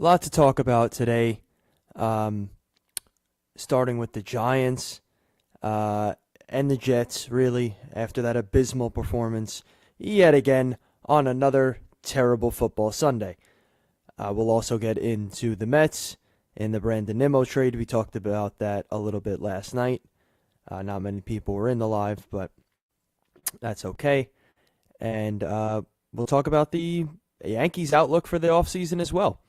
lot to talk about today, starting with the Giants and the Jets, really, after that abysmal performance yet again on another terrible football Sunday. We'll also get into the Mets and the Brandon Nimmo trade. We talked about that a little bit last night. Not many people were in the live, but that's okay. And we'll talk about the Yankees' outlook for the offseason as well.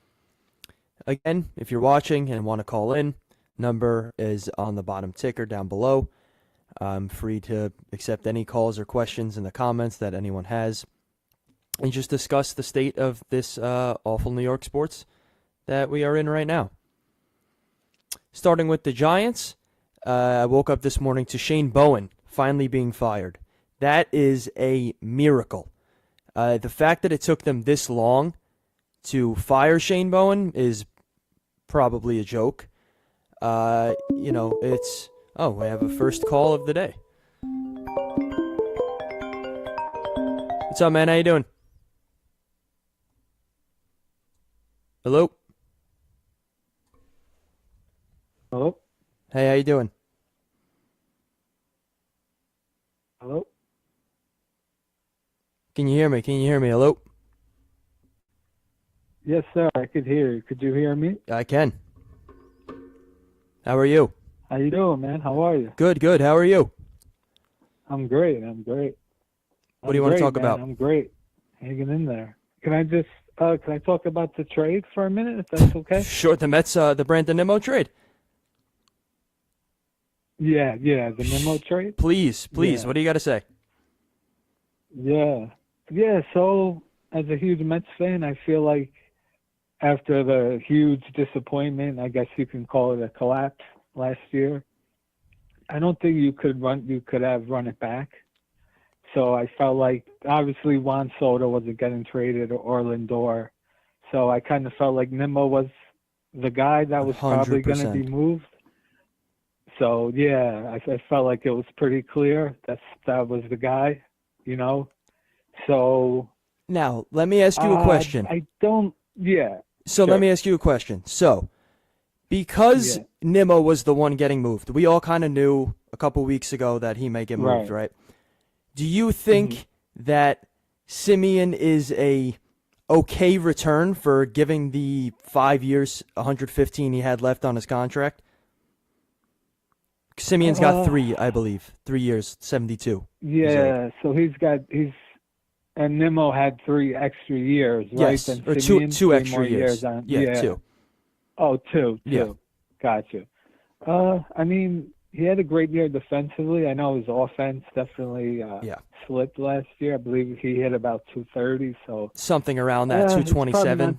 Again, if you're watching and want to call in, number is on the bottom ticker down below. I'm free to accept any calls or questions in the comments that anyone has, and just discuss the state of this awful New York sports that we are in right now. Starting with the Giants, I woke up this morning to Shane Bowen finally being fired. That is a miracle. The fact that it took them this long to fire Shane Bowen is probably a joke. It's... Oh, we have a first call of the day. What's up, man? How you doing? Hello? Hello? Hey, how you doing? Hello? Can you hear me? Hello? Yes, sir. I could hear you. Could you hear me? I can. How are you? How you doing, man? How are you? Good. How are you? I'm great. What do you want to talk about? I'm great. Hanging in there. Can I talk about the trade for a minute, if that's okay? Sure, the Mets, the Brandon Nimmo trade. Yeah, the Nimmo trade. Please, Yeah. What do you got to say? Yeah. So, as a huge Mets fan, I feel like after the huge disappointment, I guess you can call it a collapse last year, I don't think you could have run it back. So I felt like obviously Juan Soto wasn't getting traded or Lindor. So I kind of felt like Nimmo was the guy that was probably going to be 100%. moved. So yeah, I felt like it was pretty clear that was the guy, So Now, let me ask you a question. Let me ask you a question. So, because Nimmo was the one getting moved, we all kind of knew a couple weeks ago that he may get moved, right? Do you think that Simeon is a okay return for giving the 5 years, 115 he had left on his contract? Simeon's got 3, I believe. 3 years, 72. Yeah, so and Nimmo had 3 extra years, right? Yes, And or Simeon, two 3 extra more years. Yeah, 2. Oh, two. Yeah. Got you. I mean, he had a great year defensively. I know his offense definitely slipped last year. I believe he hit about 230. So something around that, 227.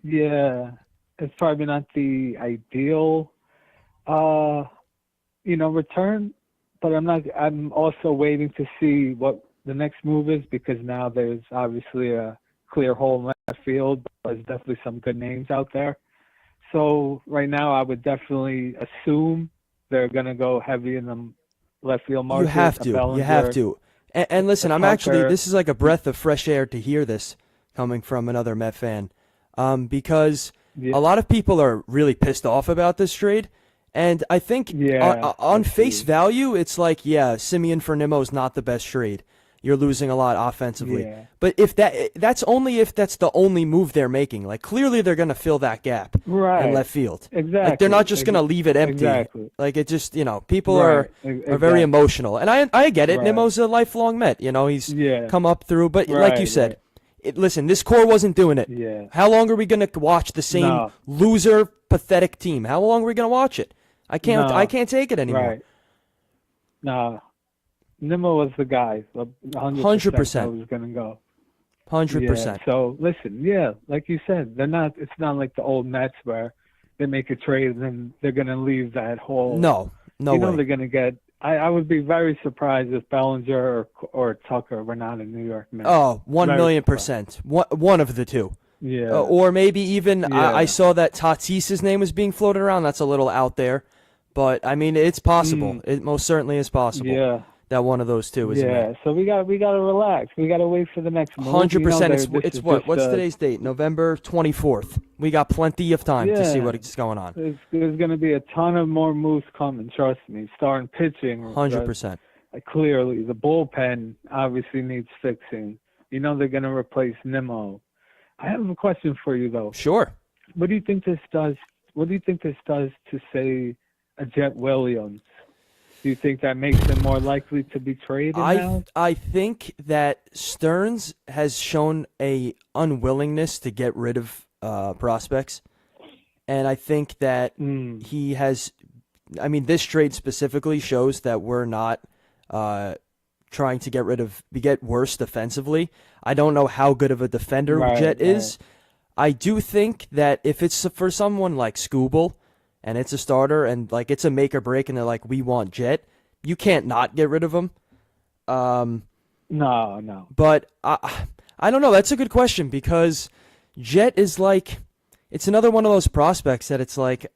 Yeah, it's probably not the ideal, return. But I'm also waiting to see what the next move is, because now there's obviously a clear hole in left field. But there's definitely some good names out there. So right now, I would definitely assume they're going to go heavy in the left field market. You have to. And listen, this is like a breath of fresh air to hear this coming from another Met fan, because a lot of people are really pissed off about this trade. And I think on face value, it's like, Simeon for Nimmo is not the best trade. You're losing a lot offensively. Yeah. But that's only if that's the only move they're making. Like, clearly they're going to fill that gap in left field. Exactly. Like, they're not just going to leave it empty. Exactly. Like, it just, people are very emotional. And I get it. Right. Nimmo's a lifelong Met. He's come up through. But like you said, listen, this core wasn't doing it. Yeah. How long are we going to watch the same loser, pathetic team? How long are we going to watch it? I can't take it anymore. Right. No. Nimmo was the guy. 100%. Was going to go. 100%. Yeah. So listen, like you said, it's not like the old Mets where they make a trade and then they're going to leave that hole. No way. They're going to get. I would be very surprised if Bellinger or Tucker were not in New York Mets. Oh, 1,000,000%. One of the two. Yeah. Or maybe even I saw that Tatis's name was being floated around. That's a little out there, but I mean it's possible. It most certainly is possible. Yeah. that one of those two is a man. Yeah, so we got to relax. We got to wait for the next move. 100%. This It's is what? just, What's today's date? November 24th. We got plenty of time to see what's going on. There's going to be a ton of more moves coming. Trust me. Starting pitching. 100%. Clearly, the bullpen obviously needs fixing. They're going to replace Nimmo. I have a question for you though. Sure. What do you think this does? What do you think this does to, say, a Jet Williams? Do you think that makes him more likely to be traded now? I think that Stearns has shown a unwillingness to get rid of prospects, and I think that he has. I mean, this trade specifically shows that we're not trying to get worse defensively. I don't know how good of a defender Jet is. I do think that if it's for someone like Skubal, and it's a starter, and like it's a make or break, and they're like, we want Jet, you can't not get rid of him. No. But I don't know. That's a good question because Jet is like, it's another one of those prospects that it's like,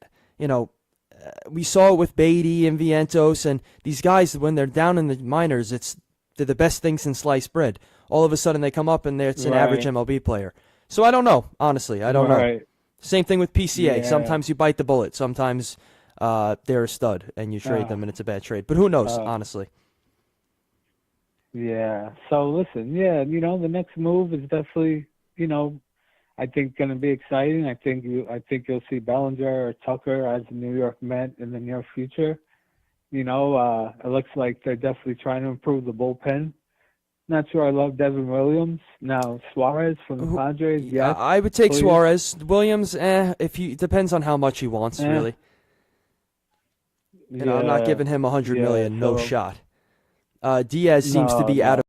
we saw it with Beatty and Vientos, and these guys, when they're down in the minors, they're the best thing since sliced bread. All of a sudden they come up and it's an average MLB player. So I don't know, honestly. I don't know. Same thing with PCA. Yeah. Sometimes you bite the bullet. Sometimes they're a stud and you trade them and it's a bad trade. But who knows, honestly. Yeah. So listen, the next move is definitely, I think going to be exciting. I think you'll see Bellinger or Tucker as a New York Met in the near future. It looks like they're definitely trying to improve the bullpen. Not sure I love Devin Williams. Now, Suarez from the Padres, yes. I would take please. Suarez. Williams, it depends on how much he wants, really. I'm not giving him $100 million, no shot. Diaz seems to be out of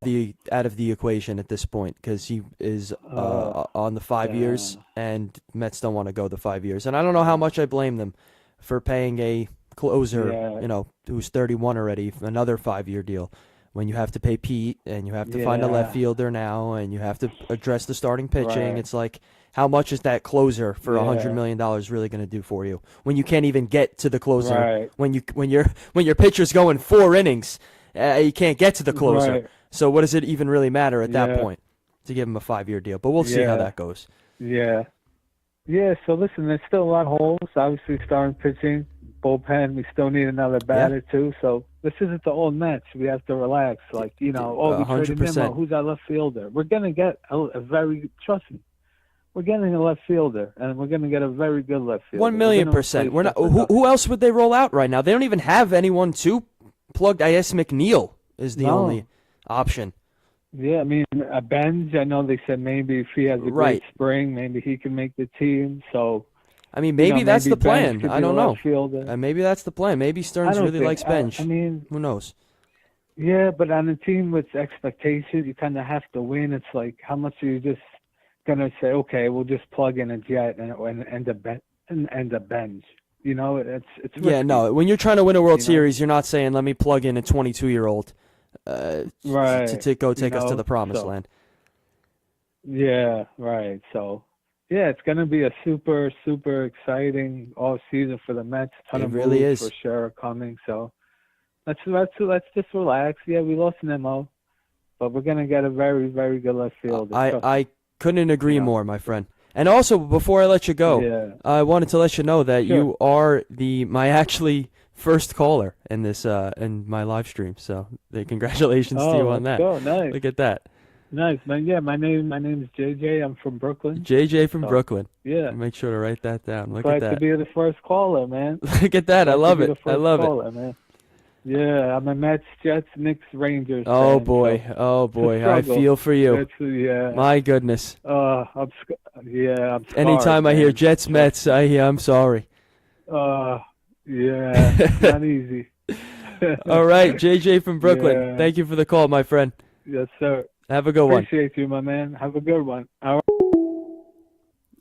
the equation at this point because he is on the 5 years, and Mets don't want to go the 5 years. And I don't know how much I blame them for paying a closer, who's 31 already, another 5-year deal. When you have to pay Pete and you have to find a left fielder now and you have to address the starting pitching, it's like, how much is that closer for $100 million really going to do for you when you can't even get to the closer? When your pitcher's going 4 innings, you can't get to the closer. So what does it even really matter at that point to give him a 5-year deal? But we'll see how that goes. Yeah. So listen, there's still a lot of holes. Obviously, starting pitching, bullpen, we still need another batter too. So this isn't the old Mets. We have to relax. Like, we traded Nimmo. Who's our left fielder? We're going to get trust me, we're getting a left fielder, and we're going to get a very good left fielder. 1,000,000%. We're not. Who else would they roll out right now? They don't even have anyone to plug. I guess McNeil is the only option. Yeah, I mean, Benj, I know they said maybe if he has a great spring, maybe he can make the team. So, I mean, maybe that's the plan. I don't know. Fielder. Maybe that's the plan. Maybe Stearns really likes Benj. I mean, who knows? Yeah, but on a team with expectations, you kind of have to win. It's like, how much are you just gonna say? Okay, we'll just plug in a Jet and a Benj. It's risky. Yeah, no. When you're trying to win a World Series, you're not saying, "Let me plug in a 22-year-old." To go take us to the promised land. Yeah, right. So, it's going to be a super, super exciting all season for the Mets. Ton of really moves is for sure coming. So, let's just relax. Yeah, we lost Nimmo, but we're going to get a very, very good left fielder. I couldn't agree more, my friend. And also, before I let you go, I wanted to let you know that you are my actually first caller in this in my live stream. So congratulations to you on that. Nice. Look at that. Nice, man. Yeah, my name is JJ. I'm from Brooklyn. JJ from Brooklyn. Yeah. Make sure to write that down. Look Glad at that. to be the first caller, man. Look at that. I love it. I love it. Man. Yeah, I'm a Mets, Jets, Knicks, Rangers. Oh fan, boy. So Oh boy. I feel for you. My goodness. I'm scarred, Anytime I hear Jets, Mets, I'm sorry. Yeah, not easy. All right, JJ from Brooklyn. Yeah. Thank you for the call, my friend. Yes, sir. Have a good one. Appreciate you, my man. Have a good one. All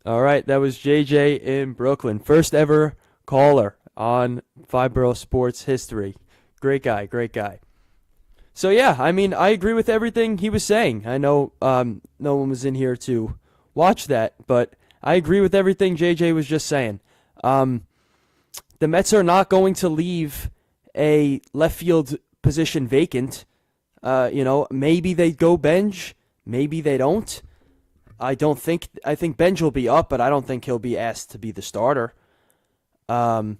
right, that was JJ in Brooklyn. First ever caller on Five Borough Sports history. Great guy, great guy. So, yeah, I mean, I agree with everything he was saying. I know no one was in here to watch that, but I agree with everything JJ was just saying. The Mets are not going to leave a left field position vacant Maybe they go bench, maybe they don't. I think Benj will be up, but I don't think he'll be asked to be the starter. Um,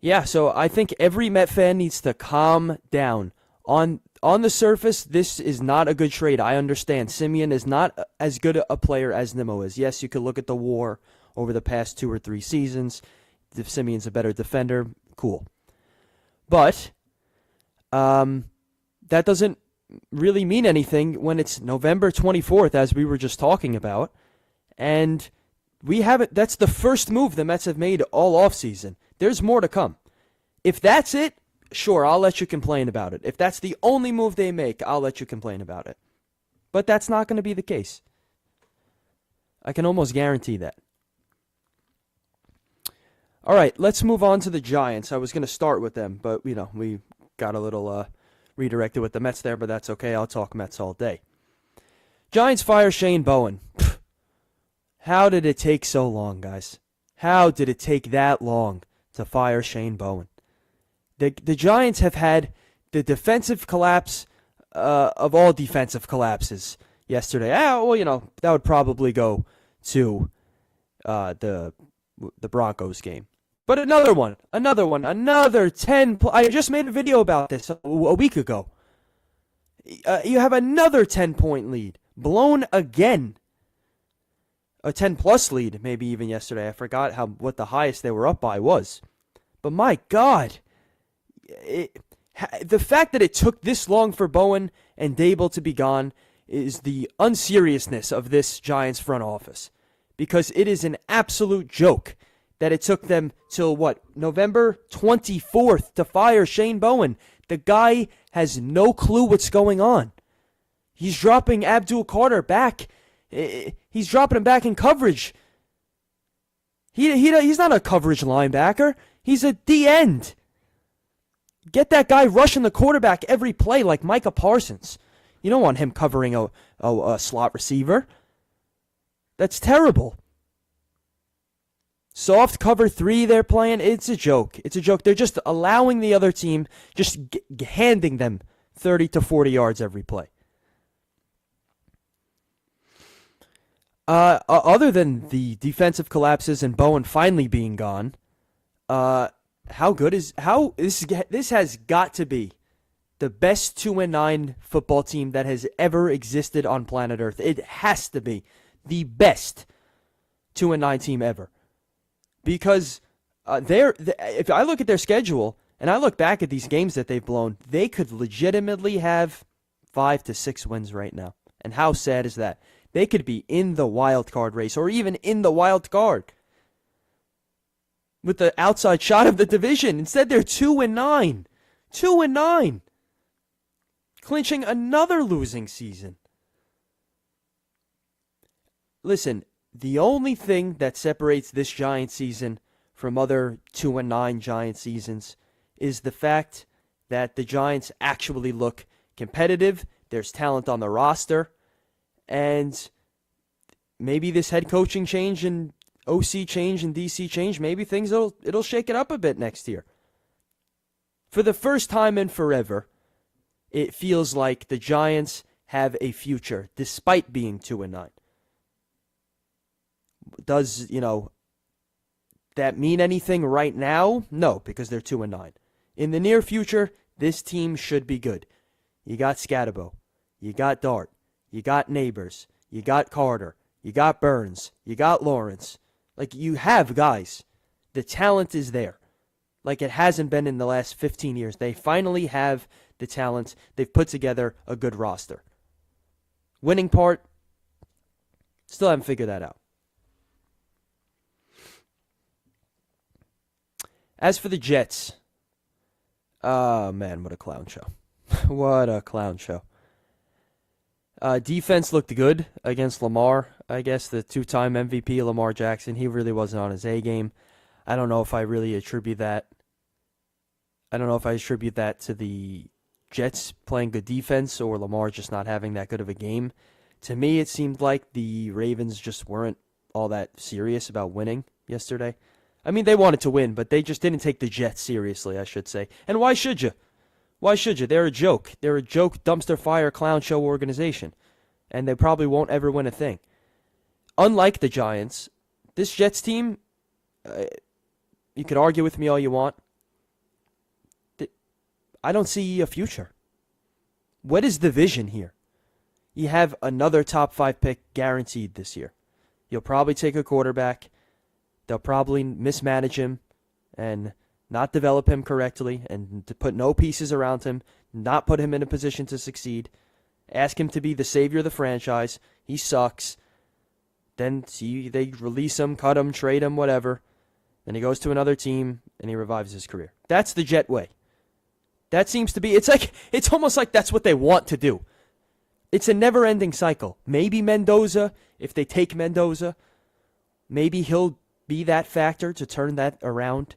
yeah, so I think every Met fan needs to calm down. On the surface, this is not a good trade. I understand. Simeon is not as good a player as Nimmo is. Yes, you could look at the WAR over the past 2 or 3 seasons. If Simeon's a better defender, cool. But that doesn't really mean anything when it's November 24th, as we were just talking about, and we haven't. That's the first move the Mets have made all offseason. There's more to come. If that's it, sure, I'll let you complain about it. If that's the only move they make, I'll let you complain about it. But that's not going to be the case. I can almost guarantee that. All right, let's move on to the Giants. I was going to start with them, but, we got a little redirected with the Mets there, but that's okay. I'll talk Mets all day. Giants fire Shane Bowen. How did it take so long, guys? How did it take that long to fire Shane Bowen? The Giants have had the defensive collapse of all defensive collapses yesterday. That would probably go to the Broncos game. But another 10. I just made a video about this a week ago. You have another 10-point lead, blown again. A 10-plus lead, maybe even yesterday. I forgot what the highest they were up by was. But my God, the fact that it took this long for Bowen and Dable to be gone is the unseriousness of this Giants front office. Because it is an absolute joke that it took them till, November 24th to fire Shane Bowen. The guy has no clue what's going on. He's dropping Abdul Carter back. He's dropping him back in coverage. He's not a coverage linebacker. He's a D-end. Get that guy rushing the quarterback every play like Micah Parsons. You don't want him covering a slot receiver. That's terrible. Soft cover 3 they're playing. It's a joke. They're just allowing the other team, just handing them 30 to 40 yards every play. Other than the defensive collapses and Bowen finally being gone, this has got to be the best 2-9 football team that has ever existed on planet Earth. It has to be the best 2-9 team ever. Because if I look at their schedule and I look back at these games that they've blown, they could legitimately have 5 to 6 wins right now. And how sad is that? They could be in the wild card race or even in the wild card with the outside shot of the division. Instead, they're 2-9. 2-9. Clinching another losing season. Listen, the only thing that separates this Giant season from other 2-9 Giant seasons is the fact that the Giants actually look competitive. There's talent on the roster. And maybe this head coaching change and OC change and DC change, maybe it'll shake it up a bit next year. For the first time in forever, it feels like the Giants have a future despite being 2-9. Does, that mean anything right now? No, because they're 2-9. In the near future, this team should be good. You got Scatterbo. You got Dart. You got Neighbors. You got Carter. You got Burns. You got Lawrence. You have guys. The talent is there. Like it hasn't been in the last 15 years. They finally have the talent. They've put together a good roster. Winning part, still haven't figured that out. As for the Jets, oh man, what a clown show. What a clown show. Defense looked good against Lamar. I guess the 2-time MVP, Lamar Jackson, he really wasn't on his A game. I don't know if I really attribute that. I don't know if I attribute that to the Jets playing good defense or Lamar just not having that good of a game. To me, it seemed like the Ravens just weren't all that serious about winning yesterday. I mean, they wanted to win, but they just didn't take the Jets seriously, I should say. And why should you? Why should you? They're a joke. They're a joke dumpster fire clown show organization, and they probably won't ever win a thing. Unlike the Giants, this Jets team, you could argue with me all you want. I don't see a future. What is the vision here? You have another top 5 pick guaranteed this year. You'll probably take a quarterback. They'll probably mismanage him and not develop him correctly and to put no pieces around him, not put him in a position to succeed. Ask him to be the savior of the franchise. He sucks. Then they release him, cut him, trade him, whatever. Then he goes to another team and he revives his career. That's the Jet way. That seems to be, it's almost like that's what they want to do. It's a never-ending cycle. Maybe Mendoza, if they take Mendoza, maybe he'll be that factor to turn that around.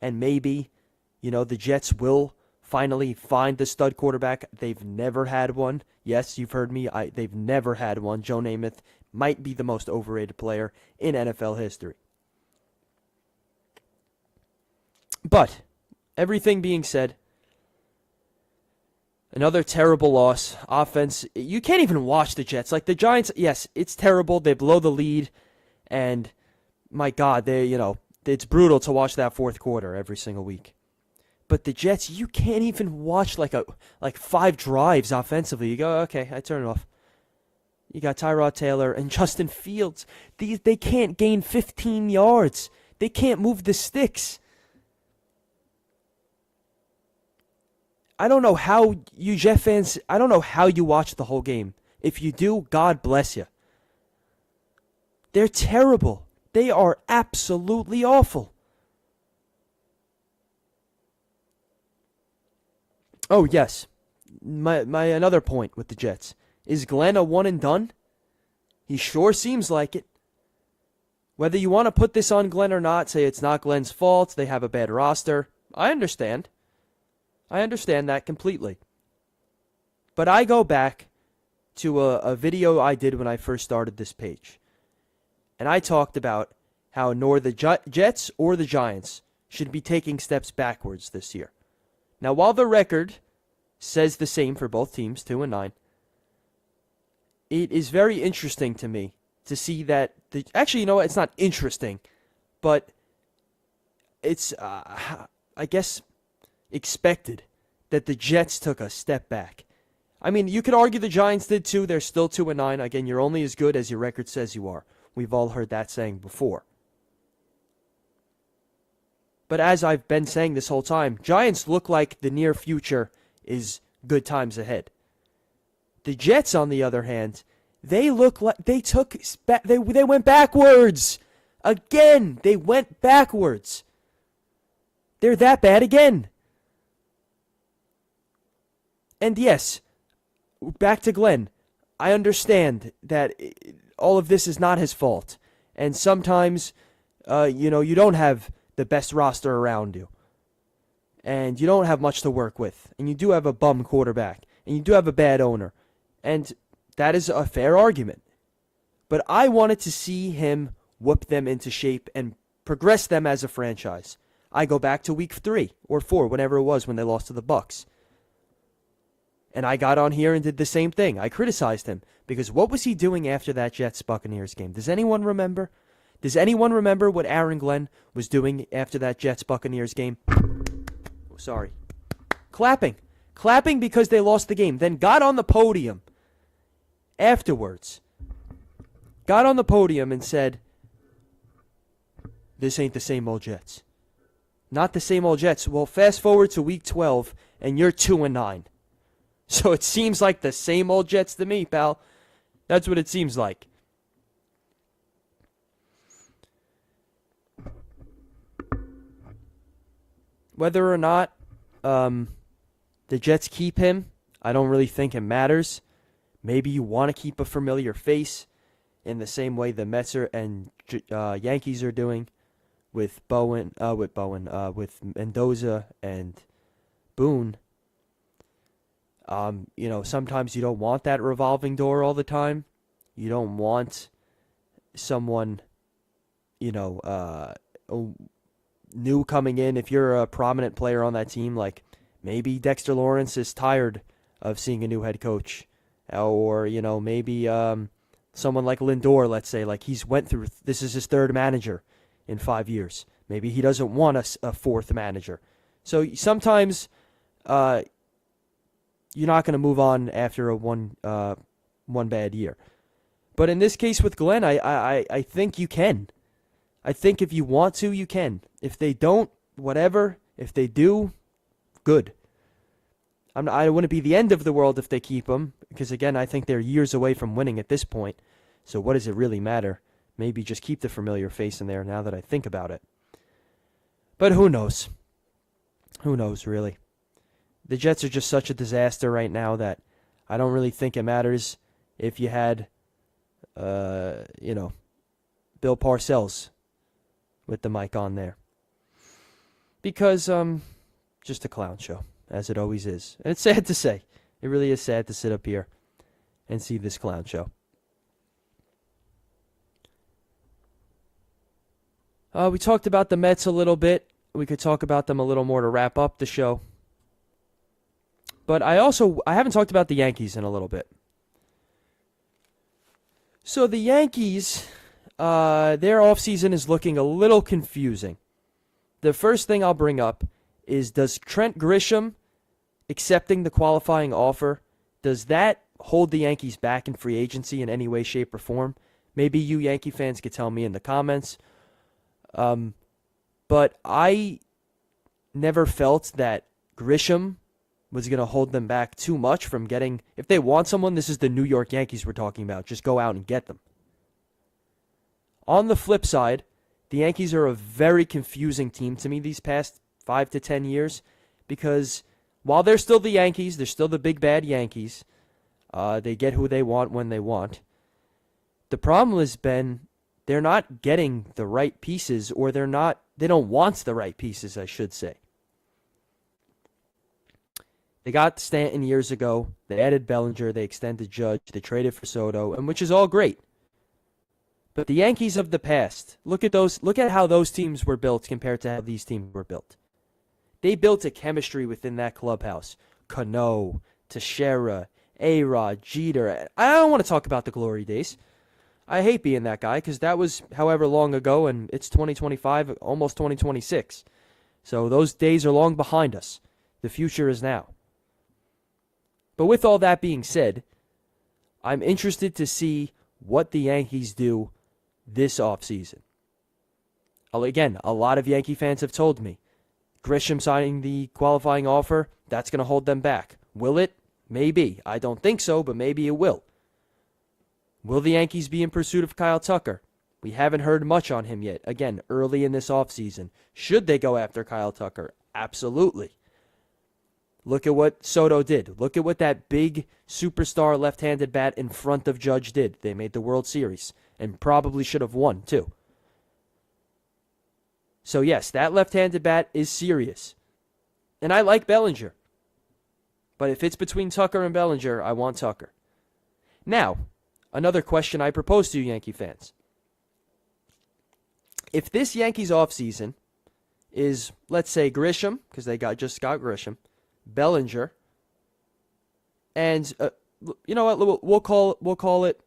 And maybe, the Jets will finally find the stud quarterback. They've never had one. Yes, you've heard me. They've never had one. Joe Namath might be the most overrated player in NFL history. But, everything being said, another terrible loss. Offense, you can't even watch the Jets. Like the Giants, yes, it's terrible. They blow the lead. And, my God, it's brutal to watch that fourth quarter every single week. But the Jets, you can't even watch like 5 drives offensively. You go, okay, I turn it off. You got Tyrod Taylor and Justin Fields. They can't gain 15 yards. They can't move the sticks. I don't know how you Jet fans, I don't know how you watch the whole game. If you do, God bless you. They're terrible. They are absolutely awful. Oh, yes. My another point with the Jets. Is Glenn a one and done? He sure seems like it. Whether you want to put this on Glenn or not, say it's not Glenn's fault, they have a bad roster. I understand. I understand that completely. But I go back to a video I did when I first started this page. And I talked about how nor the Jets or the Giants should be taking steps backwards this year. Now, while the record says the same for both teams, 2-9, it is very interesting to me to see that actually, you know what? It's not interesting, but it's, I guess, expected that the Jets took a step back. I mean, you could argue the Giants did too. They're still 2-9. Again, you're only as good as your record says you are. We've all heard that saying before. But as I've been saying this whole time, Giants look like the near future is good times ahead. The Jets, on the other hand, they look like they went backwards. Again, they went backwards. They're that bad again. And yes, back to Glenn. I understand that all of this is not his fault. And sometimes, you don't have the best roster around you. And you don't have much to work with. And you do have a bum quarterback. And you do have a bad owner. And that is a fair argument. But I wanted to see him whoop them into shape and progress them as a franchise. I go back to week 3 or 4, whenever it was when they lost to the Bucs. And I got on here and did the same thing. I criticized him because what was he doing after that Jets-Buccaneers game? Does anyone remember? Does anyone remember what Aaron Glenn was doing after that Jets-Buccaneers game? Oh, sorry. Clapping. Clapping because they lost the game. Then got on the podium afterwards. Got on the podium and said, this ain't the same old Jets. Not the same old Jets. Well, fast forward to week 12 and you're 2-9. So it seems like the same old Jets to me, pal. That's what it seems like. Whether or not the Jets keep him, I don't really think it matters. Maybe you want to keep a familiar face in the same way the Mets and Yankees are doing with with Mendoza and Boone. Sometimes you don't want that revolving door all the time. You don't want someone, new coming in. If you're a prominent player on that team, like Maybe Dexter Lawrence is tired of seeing a new head coach. Or, maybe someone like Lindor, let's say, like this is his third manager in 5 years. Maybe he doesn't want a fourth manager. So sometimes you're not going to move on after one bad year. But in this case with Glenn, I think you can. I think if you want to, you can. If they don't, whatever. If they do, good. I wouldn't be the end of the world if they keep him, because again, I think they're years away from winning at this point. So what does it really matter? Maybe just keep the familiar face in there now that I think about it. But who knows? Who knows, really? The Jets are just such a disaster right now that I don't really think it matters if you had, Bill Parcells with the mic on there. Because, just a clown show, as it always is. And it's sad to say. It really is sad to sit up here and see this clown show. We talked about the Mets a little bit. We could talk about them a little more to wrap up the show. But I haven't talked about the Yankees in a little bit. So the Yankees, their offseason is looking a little confusing. The first thing I'll bring up is, does Trent Grisham accepting the qualifying offer, does that hold the Yankees back in free agency in any way, shape, or form? Maybe you Yankee fans could tell me in the comments. But I never felt that Grisham was going to hold them back too much from getting... If they want someone, this is the New York Yankees we're talking about. Just go out and get them. On the flip side, the Yankees are a very confusing team to me these past 5 to 10 years, because while they're still the Yankees, they're still the big bad Yankees. They get who they want when they want. The problem has been they're not getting the right pieces, or they don't want the right pieces, I should say. They got Stanton years ago. They added Bellinger. They extended Judge. They traded for Soto, and which is all great. But the Yankees of the past, look at how those teams were built compared to how these teams were built. They built a chemistry within that clubhouse. Cano, Teixeira, A-Rod, Jeter. I don't want to talk about the glory days. I hate being that guy because that was however long ago, and it's 2025, almost 2026. So those days are long behind us. The future is now. But with all that being said, I'm interested to see what the Yankees do this offseason. Again, a lot of Yankee fans have told me, Grisham signing the qualifying offer, that's going to hold them back. Will it? Maybe. I don't think so, but maybe it will. Will the Yankees be in pursuit of Kyle Tucker? We haven't heard much on him yet. Again, early in this offseason. Should they go after Kyle Tucker? Absolutely. Look at what Soto did. Look at what that big superstar left-handed bat in front of Judge did. They made the World Series and probably should have won, too. So, yes, that left-handed bat is serious. And I like Bellinger. But if it's between Tucker and Bellinger, I want Tucker. Now, another question I propose to you Yankee fans. If this Yankees offseason is, let's say, Grisham, because they just got Grisham, Bellinger, and you know what? We'll call it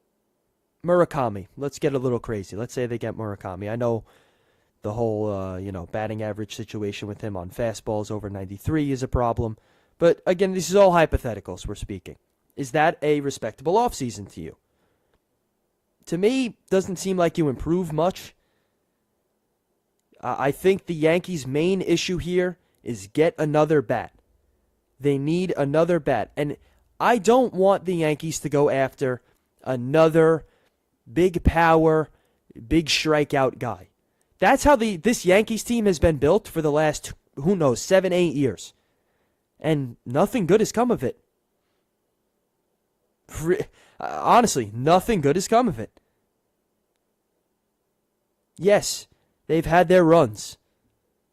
Murakami. Let's get a little crazy. Let's say they get Murakami. I know the whole batting average situation with him on fastballs over 93 is a problem, but again, this is all hypotheticals we're speaking. Is that a respectable offseason to you? To me, doesn't seem like you improve much. I think the Yankees' main issue here is get another bat. They need another bat. And I don't want the Yankees to go after another big power, big strikeout guy. That's how this Yankees team has been built for the last, 7, 8 years. And nothing good has come of it. Honestly, nothing good has come of it. Yes, they've had their runs.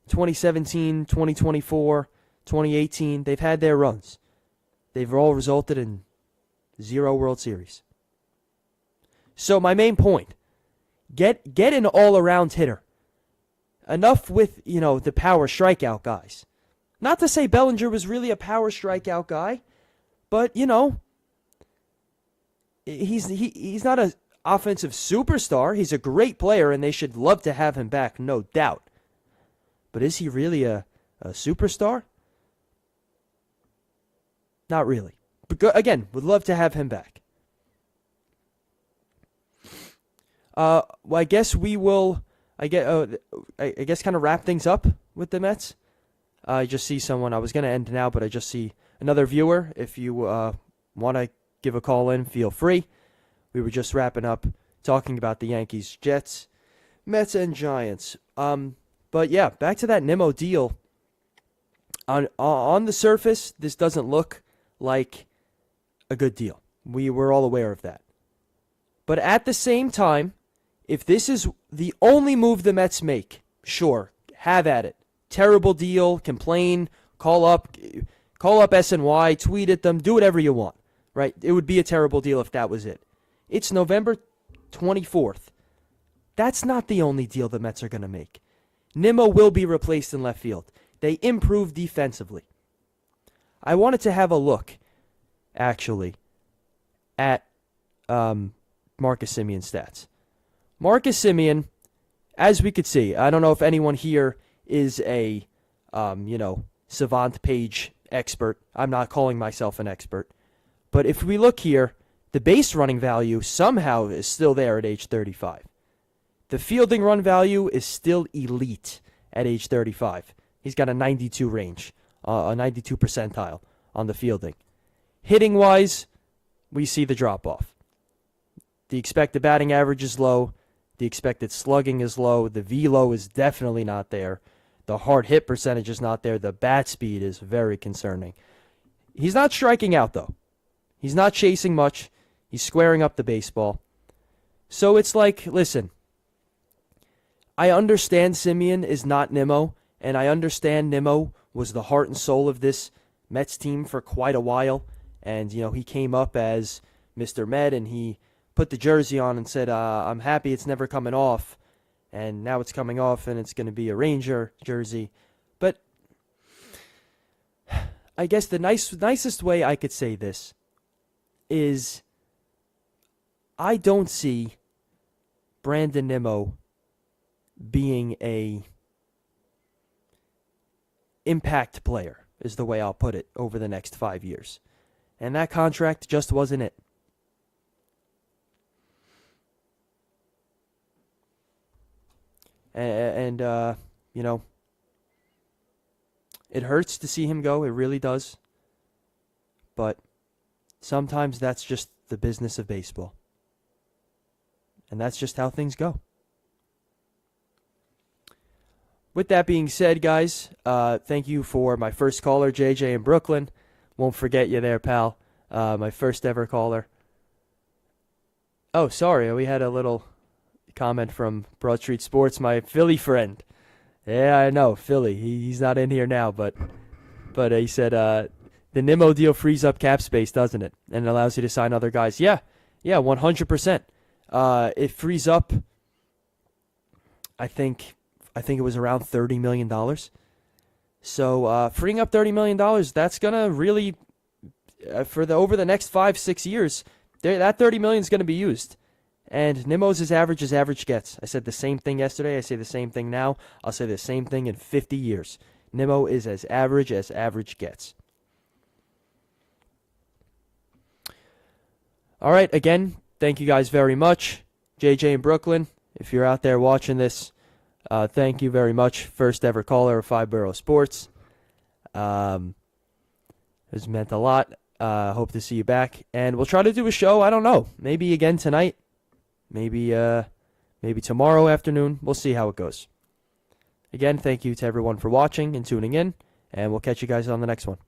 2017, 2024, 2018, they've had their runs. They've all resulted in 0 World Series. So my main point, get an all-around hitter. Enough with, the power strikeout guys. Not to say Bellinger was really a power strikeout guy, but, he's not an offensive superstar. He's a great player, and they should love to have him back, no doubt. But is he really a superstar? Not really. But again, would love to have him back. Well, I guess we will. I guess kind of wrap things up with the Mets. I just see someone. I was going to end now, but I just see another viewer. If you want to give a call in, feel free. We were just wrapping up talking about the Yankees, Jets, Mets, and Giants. But yeah, back to that Nimmo deal. On the surface, this doesn't look like a good deal. We were all aware of that. But at the same time, if this is the only move the Mets make, sure, have at it. Terrible deal, complain, call up SNY, tweet at them, do whatever you want, right? It would be a terrible deal if that was it. It's November 24th. That's not the only deal the Mets are going to make. Nimmo will be replaced in left field. They improve defensively. I wanted to have a look, actually, at Marcus Semion's stats. Marcus Semien, as we could see, I don't know if anyone here is a, Savant page expert. I'm not calling myself an expert. But if we look here, the base running value somehow is still there at age 35. The fielding run value is still elite at age 35. He's got a 92 range, a 92 percentile on the fielding. Hitting-wise, we see the drop-off. The expected batting average is low. The expected slugging is low. The velo is definitely not there. The hard hit percentage is not there. The bat speed is very concerning. He's not striking out, though. He's not chasing much. He's squaring up the baseball. So it's like, listen, I understand Semien is not Nimmo, and I understand Nimmo was the heart and soul of this Mets team for quite a while. And, he came up as Mr. Met, and he put the jersey on and said, I'm happy it's never coming off. And now it's coming off, and it's going to be a Ranger jersey. But I guess the nicest way I could say this is I don't see Brandon Nimmo being a impact player, is the way I'll put it, over the next 5 years. And that contract just wasn't it. And it hurts to see him go. It really does. But sometimes that's just the business of baseball. And that's just how things go. With that being said, guys, thank you for my first caller, JJ in Brooklyn. Won't forget you there, pal. My first ever caller. Oh, sorry, we had a little comment from Broad Street Sports, my Philly friend. Yeah, I know, Philly. He's not in here now, but he said the Nimmo deal frees up cap space, doesn't it? And it allows you to sign other guys. Yeah, 100%. It frees up, I think it was around $30 million. So freeing up $30 million, that's going to really, over the next 5-6 years, that $30 million is going to be used. And Nimmo's as average gets. I said the same thing yesterday. I say the same thing now. I'll say the same thing in 50 years. Nimmo is as average gets. All right, again, thank you guys very much. JJ in Brooklyn, if you're out there watching this, thank you very much. First ever caller of Five Borough Sports. It's meant a lot. Hope to see you back. And we'll try to do a show, I don't know, maybe again tonight. Maybe tomorrow afternoon. We'll see how it goes. Again, thank you to everyone for watching and tuning in, and we'll catch you guys on the next one.